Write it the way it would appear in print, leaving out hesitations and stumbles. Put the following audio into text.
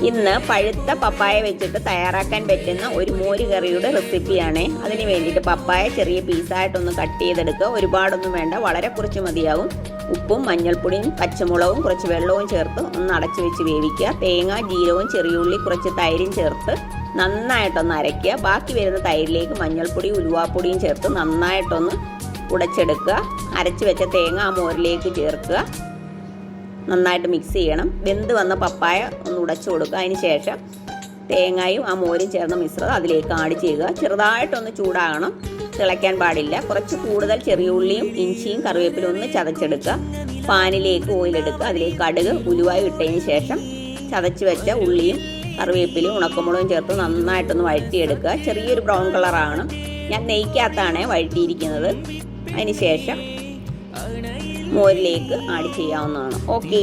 ഇന്ന് പഴുത്ത പപ്പായ വെച്ചിട്ട് തയ്യാറാക്കാൻ പറ്റുന്ന ഒരു മോര് കറിയുടെ റെസിപ്പിയാണ്. അതിന് വേണ്ടിയിട്ട് പപ്പായ ചെറിയ പീസായിട്ടൊന്ന് കട്ട് ചെയ്തെടുക്കുക. ഒരുപാടൊന്നും വേണ്ട, വളരെ കുറച്ച് മതിയാവും. ഉപ്പും മഞ്ഞൾപ്പൊടിയും പച്ചമുളകും കുറച്ച് വെള്ളവും ചേർത്ത് ഒന്ന് അടച്ചു വെച്ച് വേവിക്കുക. തേങ്ങ, ജീരകവും ചെറിയുള്ളി കുറച്ച് തൈരും ചേർത്ത് നന്നായിട്ടൊന്ന് അരയ്ക്കുക. ബാക്കി വരുന്ന തൈരിലേക്ക് മഞ്ഞൾപ്പൊടിയും ഉലുവാപ്പൊടിയും ചേർത്ത് നന്നായിട്ടൊന്ന് ഉടച്ചെടുക്കുക. അരച്ച് വെച്ച തേങ്ങ ആ മോരിലേക്ക് ചേർക്കുക. നന്നായിട്ട് മിക്സ് ചെയ്യണം. വെന്ത് വന്ന പപ്പായ ഒന്ന് ഉടച്ചു കൊടുക്കുക. അതിന് ശേഷം തേങ്ങയും ആ മോരും ചേർന്ന മിശ്രിതം അതിലേക്ക് ആഡ് ചെയ്യുക. ചെറുതായിട്ടൊന്ന് ചൂടാകണം, തിളയ്ക്കാൻ പാടില്ല. കുറച്ച് കൂടുതൽ ചെറിയ ഉള്ളിയും ഇഞ്ചിയും കറിവേപ്പിലും ഒന്ന് ചതച്ചെടുക്കുക. പാനിലേക്ക് ഓയിലെടുക്കുക. അതിലേക്ക് കടുക് ഉലുവായി ഇട്ടതിന് ശേഷം ചതച്ച് വെച്ച ഉള്ളിയും കറിവേപ്പിലും ഉണക്കമുളകും ചേർത്ത് നന്നായിട്ടൊന്ന് വഴറ്റിയെടുക്കുക. ചെറിയൊരു ബ്രൗൺ കളറാണ്. ഞാൻ നെയ്ക്കകത്താണ് വഴറ്റിയിരിക്കുന്നത്. അതിന് ശേഷം മോരിലേക്ക് ആഡ് ചെയ്യാവുന്നതാണ്. ഓക്കേ.